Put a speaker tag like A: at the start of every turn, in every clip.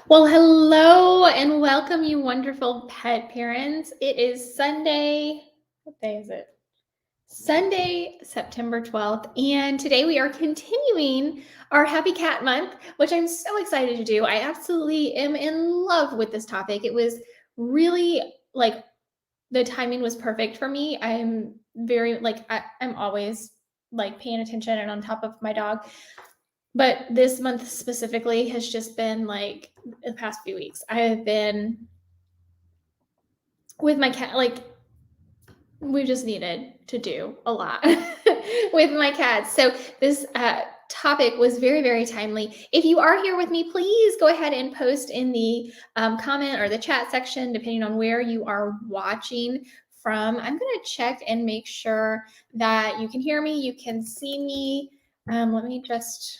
A: Well, hello and welcome, you wonderful pet parents. It is Sunday. What day is it? Sunday, September 12th. And today we are continuing our Happy Cat Month, which I'm so excited to do. I absolutely am in love with this topic. It was really like the timing was perfect for me. I'm very, I'm always like paying attention and on top of my dog. But this month specifically has just been like the past few weeks. I have been with my cat, like, we just needed to do a lot with my cats. So this topic was very, very timely. If you are here with me, please go ahead and post in the comment or the chat section, depending on where you are watching from. I'm going to check and make sure that you can hear me, you can see me. Let me just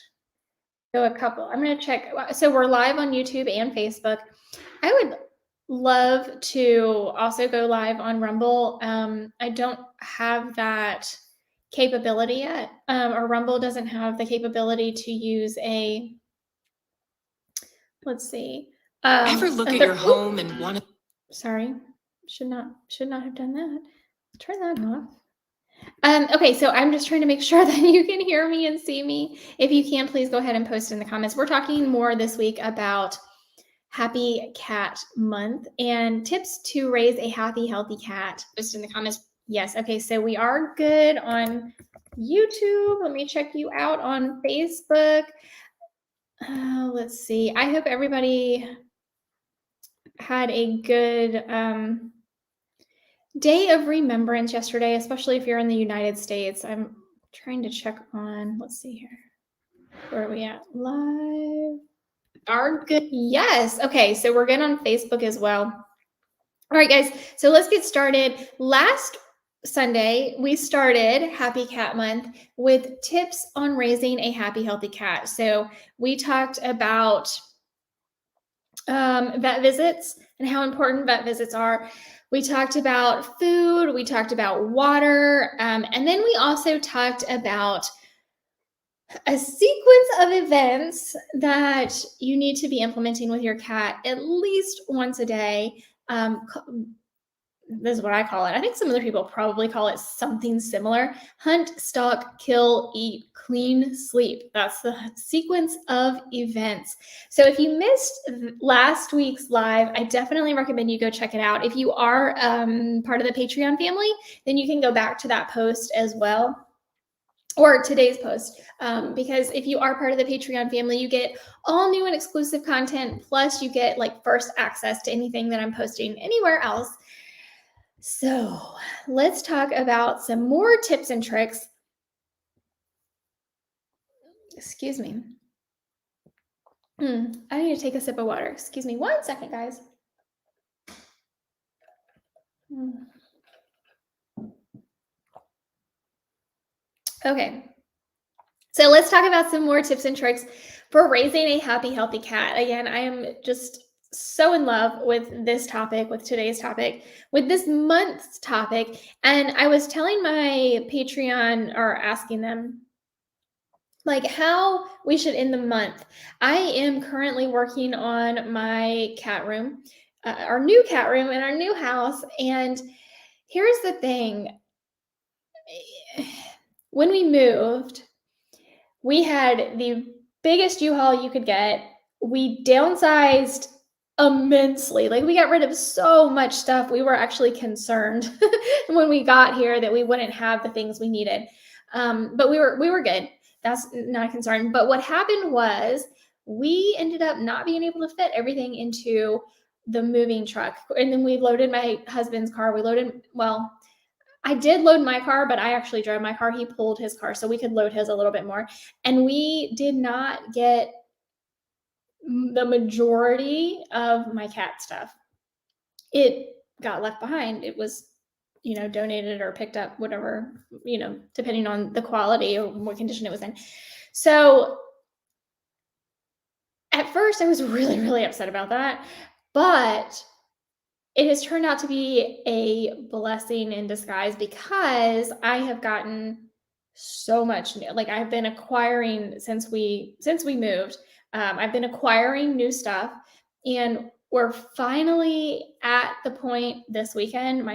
A: go a couple. I'm going to check. So we're live on YouTube and Facebook. I would love to also go live on Rumble. I don't have that capability yet, or Rumble doesn't have the capability to use a, let's see.
B: Ever look at your home and want to...
A: Sorry, should not have done that. Turn that off. Okay, so I'm just trying to make sure that you can hear me and see me. If you can, please go ahead and post in the comments. We're talking more this week about Happy Cat Month and tips to raise a happy, healthy cat. Post in the comments. Yes, okay, so we are good on YouTube. Let me check you out on Facebook. Let's see. I hope everybody had a good day of remembrance yesterday, especially if you're in the United States. I'm trying to check on, let's see here. Where are we at? Live. Are good. Yes. Okay. So we're good on Facebook as well. All right, guys. So let's get started. Last Sunday, we started Happy Cat Month with tips on raising a happy, healthy cat. So we talked about vet visits and how important vet visits are. We talked about food, we talked about water, and then we also talked about a sequence of events that you need to be implementing with your cat at least once a day. This is what I call it. I think some other people probably call it something similar. Hunt, stalk, kill, eat, clean, sleep. That's the sequence of events. So if you missed last week's live, I definitely recommend you go check it out. If you are part of the Patreon family, then you can go back to that post as well, or today's post, because if you are part of the Patreon family, you get all new and exclusive content, plus you get like first access to anything that I'm posting anywhere else. So let's talk about some more tips and tricks. Excuse me. I need to take a sip of water. Excuse me 1 second, guys. Okay. So let's talk about some more tips and tricks for raising a happy, healthy cat. Again, I am just so in love with this topic, with today's topic, with this month's topic. And I was telling my Patreon, or asking them, like, how we should end the month. I am currently working on my cat room, our new cat room in our new house. And here's the thing. When we moved, we had the biggest U-Haul you could get. We downsized immensely. Like, we got rid of so much stuff. We were actually concerned when we got here that we wouldn't have the things we needed. But we were good. That's not a concern. But what happened was we ended up not being able to fit everything into the moving truck. And then we loaded my husband's car. I did load my car, but I actually drove my car. He pulled his car, so we could load his a little bit more. And we did not get the majority of my cat stuff. It got left behind. It was, donated or picked up, whatever, depending on the quality or what condition it was in. So at first I was really, really upset about that, but it has turned out to be a blessing in disguise, because I have gotten so much new. Like, I've been acquiring since we moved. I've been acquiring new stuff, And we're finally at the point this weekend.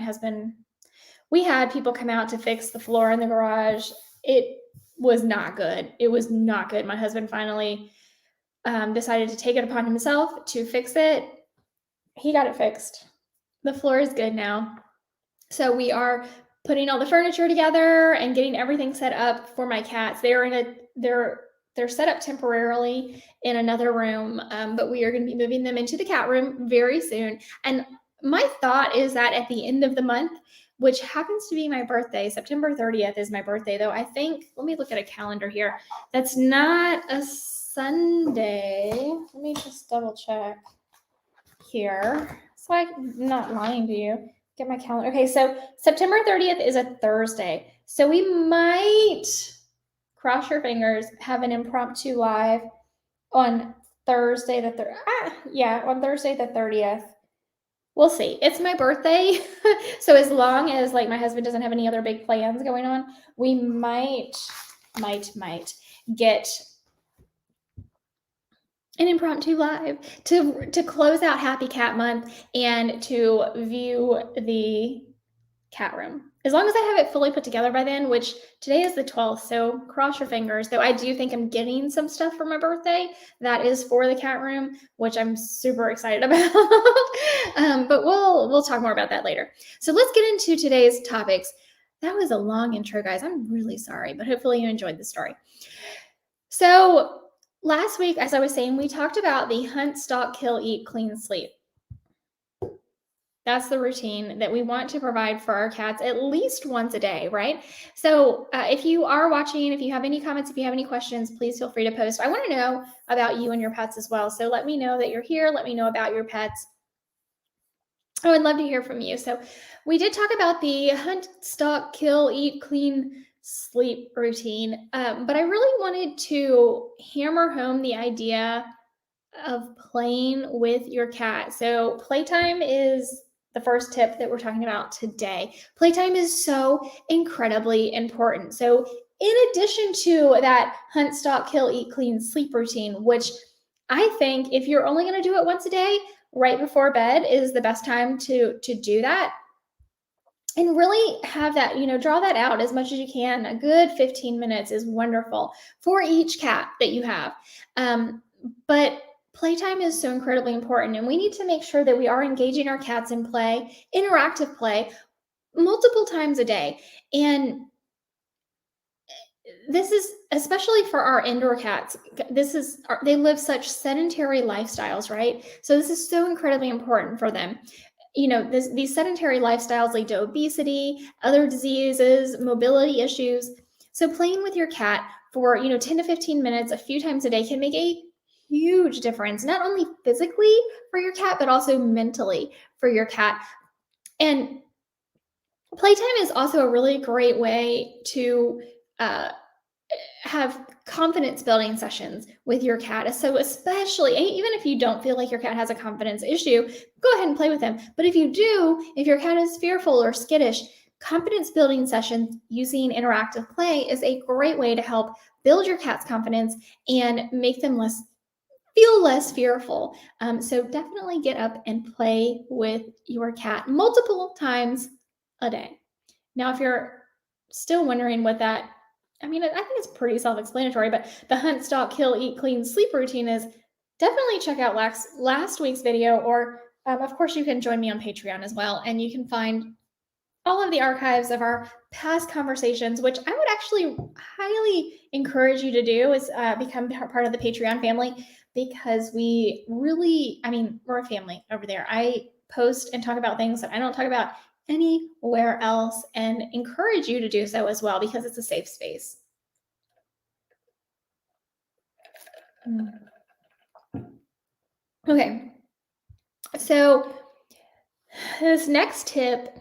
A: We had people come out to fix the floor in the garage. It was not good. It was not good. My husband finally decided to take it upon himself to fix it. He got it fixed. The floor is good now. So we are putting all the furniture together and getting everything set up for my cats. They're set up temporarily in another room, but we are going to be moving them into the cat room very soon. And my thought is that at the end of the month, which happens to be my birthday, September 30th is my birthday, though I think, let me look at a calendar here. That's not a Sunday. Let me just double check here. So I'm not lying to you. Get my calendar. Okay, so September 30th is a Thursday. So we might, cross your fingers, have an impromptu live on Thursday the on Thursday the 30th. We'll see. It's my birthday. So as long as like my husband doesn't have any other big plans going on, we might get an impromptu live to close out Happy Cat Month and to view the cat room. As long as I have it fully put together by then, which today is the 12th, so cross your fingers. Though I do think I'm getting some stuff for my birthday that is for the cat room, which I'm super excited about. But we'll talk more about that later. So let's get into today's topics. That was a long intro, guys. I'm really sorry, but hopefully you enjoyed the story. So last week, as I was saying, we talked about the hunt, stalk, kill, eat, clean, sleep. That's the routine that we want to provide for our cats at least once a day, right? So if you are watching, if you have any comments, if you have any questions, please feel free to post. I want to know about you and your pets as well. So let me know that you're here. Let me know about your pets. I would love to hear from you. So we did talk about the hunt, stalk, kill, eat, clean, sleep routine, but I really wanted to hammer home the idea of playing with your cat. So playtime is the first tip that we're talking about today. Playtime is so incredibly important. So in addition to that hunt, stalk, kill, eat, clean, sleep routine, which I think if you're only going to do it once a day, right before bed is the best time to do that. And really have that, draw that out as much as you can. A good 15 minutes is wonderful for each cat that you have. But playtime is so incredibly important, and we need to make sure that we are engaging our cats in play, interactive play, multiple times a day. And this is especially for our indoor cats. They live such sedentary lifestyles, right? So this is so incredibly important for them. These sedentary lifestyles lead to obesity, other diseases, mobility issues. So playing with your cat for, 10 to 15 minutes a few times a day can make a huge difference, not only physically for your cat, but also mentally for your cat. And playtime is also a really great way to have confidence building sessions with your cat. So especially, even if you don't feel like your cat has a confidence issue, go ahead and play with them. But if you do, if your cat is fearful or skittish, confidence building sessions using interactive play is a great way to help build your cat's confidence and make them feel less fearful. So definitely get up and play with your cat multiple times a day. Now, if you're still wondering what that, I think it's pretty self-explanatory, but the hunt, stalk, kill, eat, clean, sleep routine is, definitely check out last week's video, or of course you can join me on Patreon as well, and you can find all of the archives of our past conversations, which I would actually highly encourage you to do, is become part of the Patreon family, because we're a family over there. I post and talk about things that I don't talk about anywhere else, and encourage you to do so as well, because it's a safe space. Okay, so this next tip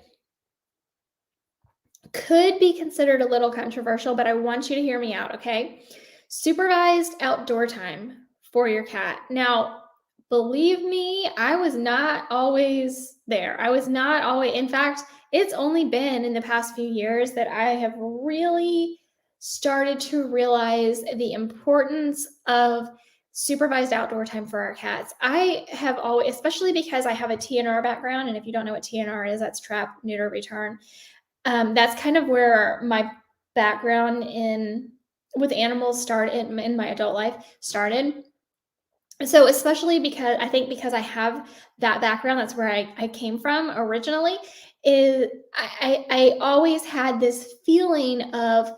A: could be considered a little controversial, but I want you to hear me out, okay? Supervised outdoor time for your cat. Now, believe me, I was not always there. In fact, it's only been in the past few years that I have really started to realize the importance of supervised outdoor time for our cats. I have always, especially because I have a TNR background, and if you don't know what TNR is, that's trap, neuter, return. That's kind of where my background with animals started in my adult life started. So especially because I have that background, that's where I came from originally, is I always had this feeling of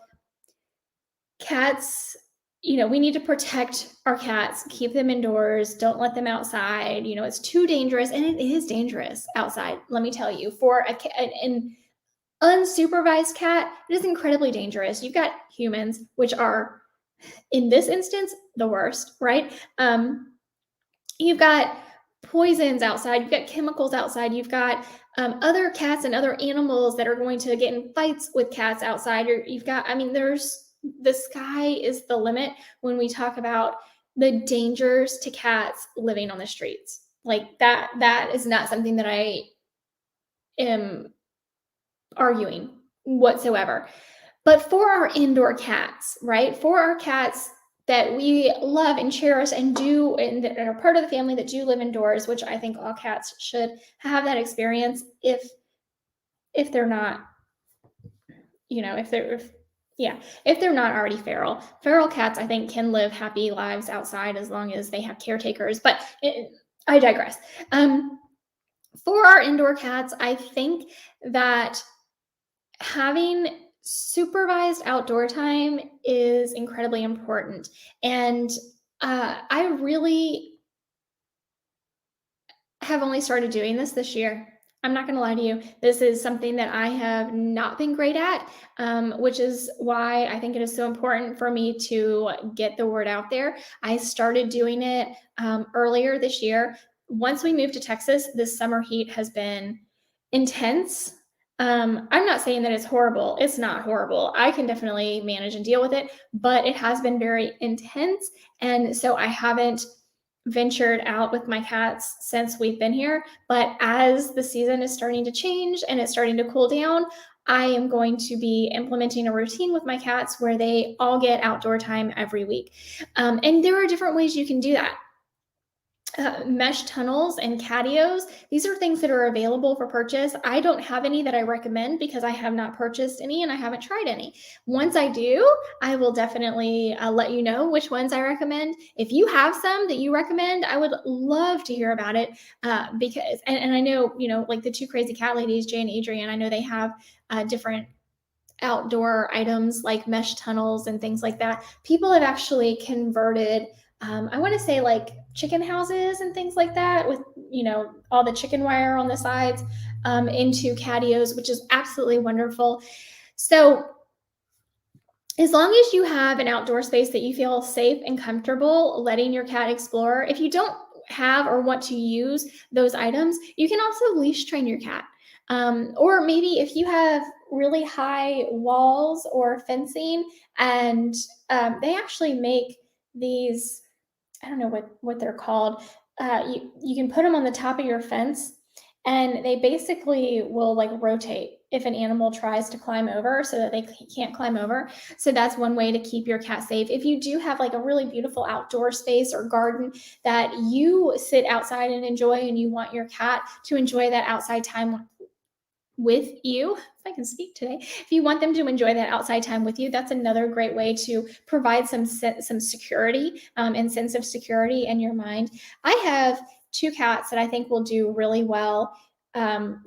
A: cats, we need to protect our cats, keep them indoors, don't let them outside. It's too dangerous, and it is dangerous outside. Let me tell you, for an unsupervised cat, it is incredibly dangerous. You've got humans, which are, in this instance, the worst, right? You've got poisons outside, you've got chemicals outside, you've got other cats and other animals that are going to get in fights with cats outside. You've got, the sky is the limit when we talk about the dangers to cats living on the streets. Like that is not something that I am arguing whatsoever. But for our indoor cats, right? For our cats that we love and cherish and that are part of the family that do live indoors, which I think all cats should have that experience if they're not, if they're not already feral. Feral cats, I think, can live happy lives outside as long as they have caretakers. But I digress. For our indoor cats, I think that having supervised outdoor time is incredibly important. And I really have only started doing this year. I'm not going to lie to you. This is something that I have not been great at, which is why I think it is so important for me to get the word out there. I started doing it earlier this year. Once we moved to Texas, this summer heat has been intense. I'm not saying that it's horrible. It's not horrible. I can definitely manage and deal with it, but it has been very intense. And so I haven't ventured out with my cats since we've been here. But as the season is starting to change and it's starting to cool down, I am going to be implementing a routine with my cats where they all get outdoor time every week. And there are different ways you can do that. Mesh tunnels and catios. These are things that are available for purchase. I don't have any that I recommend because I have not purchased any and I haven't tried any. Once I do, I will definitely let you know which ones I recommend. If you have some that you recommend, I would love to hear about it because, and I know, like the two crazy cat ladies, Jay and Adrian, I know they have different outdoor items like mesh tunnels and things like that. People have actually converted, I want to say, like chicken houses and things like that with, all the chicken wire on the sides into catios, which is absolutely wonderful. So as long as you have an outdoor space that you feel safe and comfortable letting your cat explore, if you don't have or want to use those items, you can also leash train your cat. Or maybe if you have really high walls or fencing, and they actually make these, I don't know what they're called. You can put them on the top of your fence, and they basically will like rotate if an animal tries to climb over so that they can't climb over. So that's one way to keep your cat safe. If you do have like a really beautiful outdoor space or garden that you sit outside and enjoy, and you want your cat to enjoy that outside time with you, if I can speak today, if you want them to enjoy that outside time with you, that's another great way to provide some security and sense of security in your mind. I have two cats that I think will do really well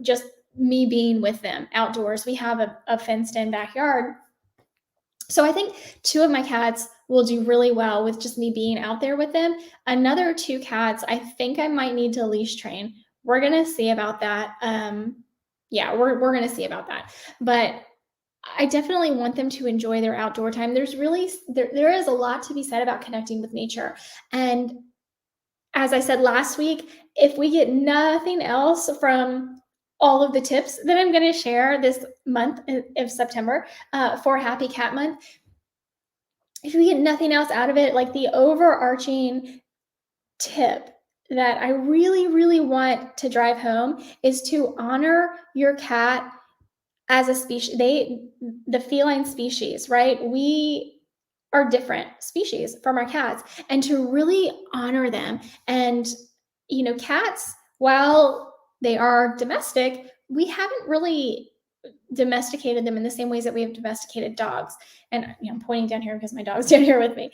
A: just me being with them outdoors. We have a fenced in backyard, so I think two of my cats will do really well with just me being out there with them. Another two cats, I think I might need to leash train. We're gonna see about that. Yeah, we're gonna see about that. But I definitely want them to enjoy their outdoor time. There is a lot to be said about connecting with nature. And as I said last week, if we get nothing else from all of the tips that I'm going to share this month of September for Happy Cat Month, if we get nothing else out of it, like the overarching tip that I really, really want to drive home is to honor your cat as a species, the feline species, right? We are different species from our cats, and to really honor them. And, cats, while they are domestic, we haven't really domesticated them in the same ways that we have domesticated dogs. And I'm pointing down here because my dog's down here with me.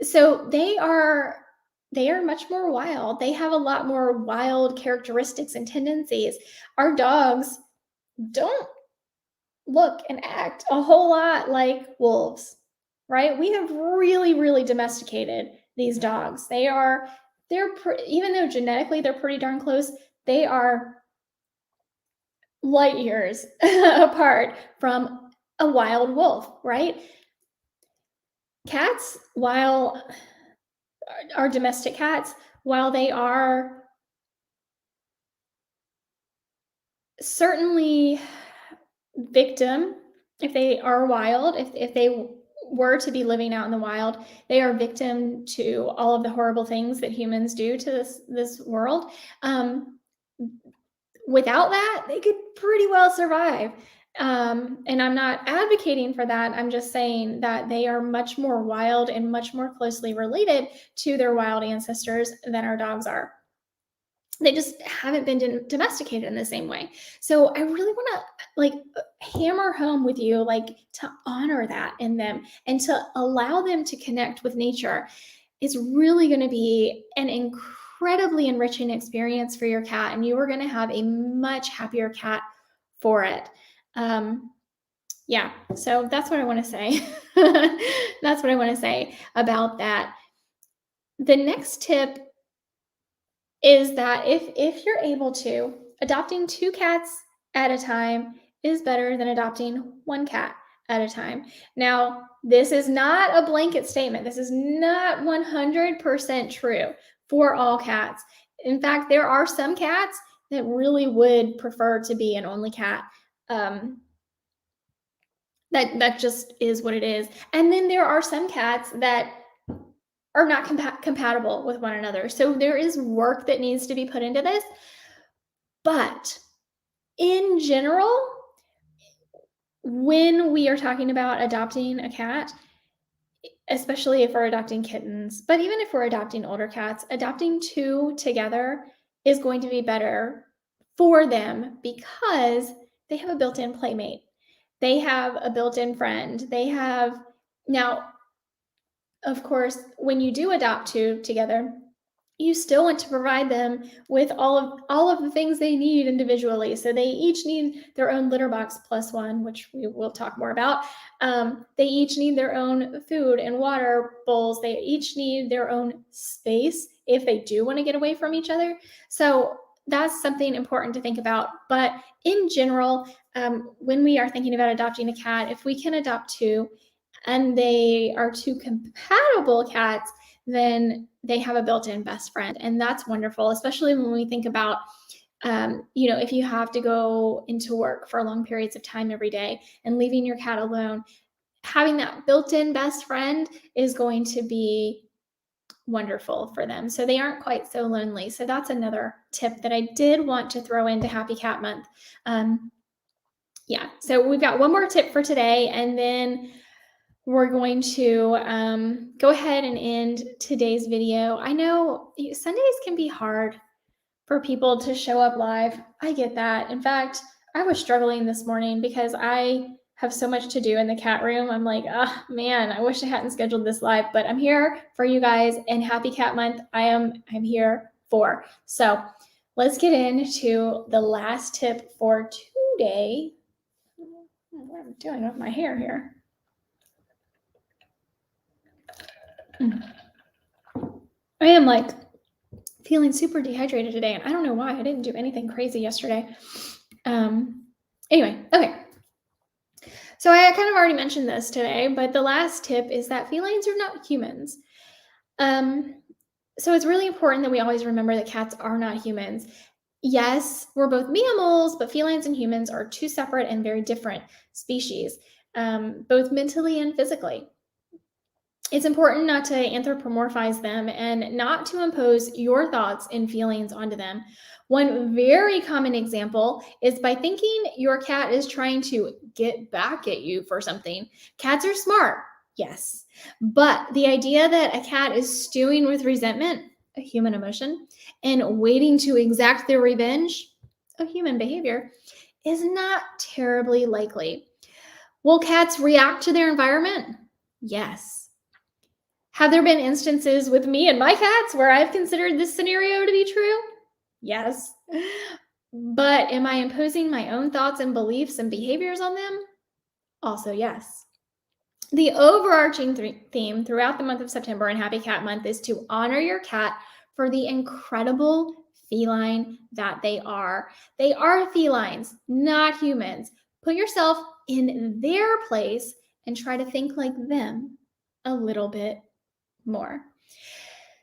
A: So they are much more wild. They have a lot more wild characteristics and tendencies. Our dogs don't look and act a whole lot like wolves, right? We have really, really domesticated these dogs. Even though genetically they're pretty darn close, they are light years apart from a wild wolf, right? Cats, while our domestic cats, while they are certainly victim, if they are wild, if they were to be living out in the wild, they are victim to all of the horrible things that humans do to this world. Without that, they could pretty well survive. And I'm not advocating for that. I'm just saying that they are much more wild and much more closely related to their wild ancestors than our dogs are. They just haven't been domesticated in the same way. So I really want to hammer home with you, to honor that in them and to allow them to connect with nature is really going to be an incredibly enriching experience for your cat, and you are going to have a much happier cat for it. Yeah, so that's what I want to say. That's what I want to say about that. The next tip is that if you're able to, adopting 2 cats at a time is better than adopting 1 cat at a time. Now, this is not a blanket statement. This is not 100% true for all cats. In fact, there are some cats that really would prefer to be an only cat. That just is what it is. And then there are some cats that are not compatible with one another. So there is work that needs to be put into this. But in general, when we are talking about adopting a cat, especially if we're adopting kittens, but even if we're adopting older cats, adopting 2 together is going to be better for them because they have a built-in playmate. They have a built-in friend. Now, of course, when you do adopt 2 together, you still want to provide them with all of the things they need individually. So they each need their own litter box plus 1, which we will talk more about. They each need their own food and water bowls. They each need their own space if they do want to get away from each other. So that's something important to think about. But in general, when we are thinking about adopting a cat, if we can adopt 2 and they are 2 compatible cats, then they have a built-in best friend. And that's wonderful, especially when we think about, if you have to go into work for long periods of time every day and leaving your cat alone, having that built-in best friend is going to be wonderful for them. So they aren't quite so lonely. So that's another tip that I did want to throw into Happy Cat Month. So we've got one more tip for today, and then we're going to go ahead and end today's video. I know Sundays can be hard for people to show up live. I get that. In fact, I was struggling this morning because I have so much to do in the cat room. I'm like, oh man, I wish I hadn't scheduled this live, but I'm here for you guys, and Happy Cat Month I'm here for. So let's get into the last tip for today. What I'm doing with my hair here. I am feeling super dehydrated today, and I don't know why. I didn't do anything crazy yesterday. Anyway, okay. So I kind of already mentioned this today, but the last tip is that felines are not humans. So it's really important that we always remember that cats are not humans. Yes, we're both mammals, but felines and humans are 2 separate and very different species, both mentally and physically. It's important not to anthropomorphize them and not to impose your thoughts and feelings onto them. One very common example is by thinking your cat is trying to get back at you for something. Cats are smart, yes, but the idea that a cat is stewing with resentment, a human emotion, and waiting to exact their revenge, a human behavior, is not terribly likely. Will cats react to their environment? Yes. Have there been instances with me and my cats where I've considered this scenario to be true? Yes. But am I imposing my own thoughts and beliefs and behaviors on them? Also, yes. The overarching theme throughout the month of September and Happy Cat Month is to honor your cat for the incredible feline that they are. They are felines, not humans. Put yourself in their place and try to think like them a little bit more.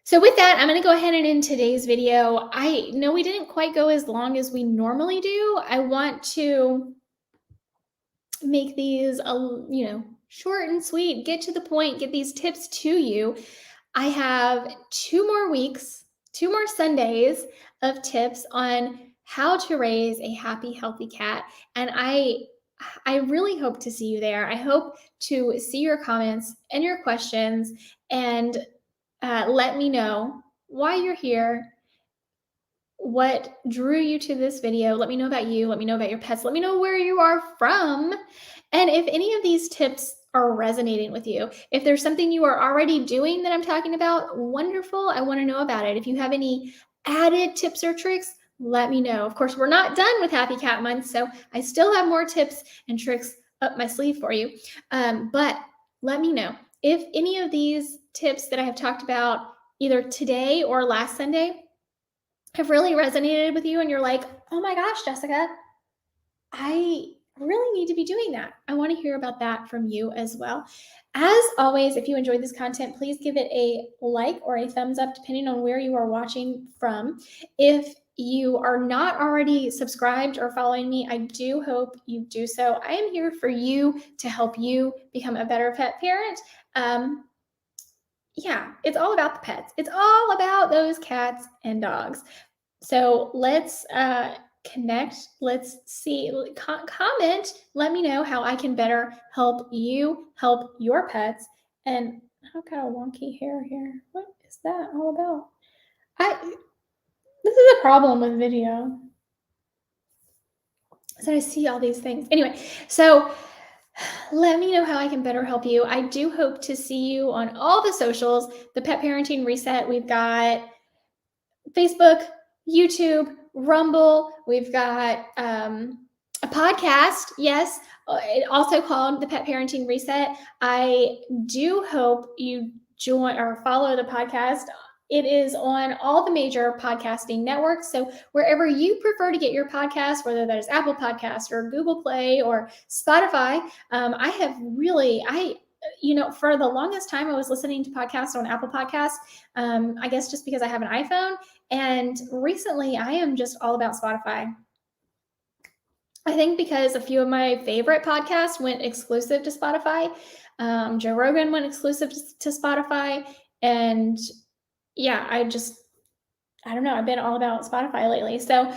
A: So with that, I'm going to go ahead and end today's video. I know we didn't quite go as long as we normally do. I want to make these, short and sweet, get to the point, get these tips to you. I have 2 more weeks, 2 more Sundays of tips on how to raise a happy, healthy cat. And I really hope to see you there. I hope to see your comments and your questions, and let me know why you're here, what drew you to this video. Let me know about you. Let me know about your pets. Let me know where you are from. And if any of these tips are resonating with you, if there's something you are already doing that I'm talking about, wonderful. I want to know about it. If you have any added tips or tricks, let me know. Of course, we're not done with Happy Cat Month, so I still have more tips and tricks up my sleeve for you. But let me know if any of these tips that I have talked about either today or last Sunday have really resonated with you and you're like, oh my gosh, Jessica, I really need to be doing that. I want to hear about that from you as well. As always, if you enjoyed this content, please give it a like or a thumbs up, depending on where you are watching from. If you are not already subscribed or following me, I do hope you do so. I am here for you to help you become a better pet parent. It's all about the pets. It's all about those cats and dogs. So let's connect. Let's see, comment. Let me know how I can better help you help your pets. And I've got a wonky hair here. What is that all about? This is a problem with video. So I see all these things. Anyway, so let me know how I can better help you. I do hope to see you on all the socials. The Pet Parenting Reset, we've got Facebook, YouTube, Rumble. We've got a podcast, yes, also called the Pet Parenting Reset. I do hope you join or follow the podcast. It is on all the major podcasting networks. So wherever you prefer to get your podcast, whether that is Apple Podcast or Google Play or Spotify, for the longest time, I was listening to podcasts on Apple Podcasts. I guess just because I have an iPhone. And recently, I am just all about Spotify. I think because a few of my favorite podcasts went exclusive to Spotify. Joe Rogan went exclusive to Spotify. And I don't know. I've been all about Spotify lately. So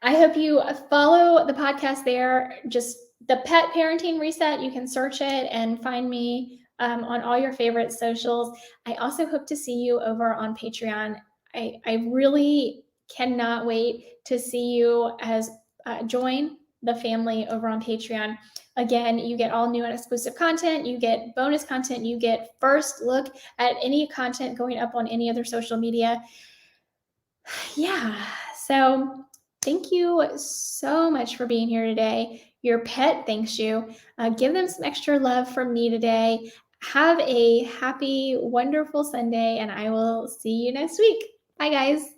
A: I hope you follow the podcast there. Just the Pet Parenting Reset. You can search it and find me on all your favorite socials. I also hope to see you over on Patreon. I really cannot wait to see you as join the family over on Patreon. Again, you get all new and exclusive content. You get bonus content. You get first look at any content going up on any other social media. So thank you so much for being here today. Your pet thanks you. Give them some extra love from me today. Have a happy, wonderful Sunday, and I will see you next week. Bye, guys.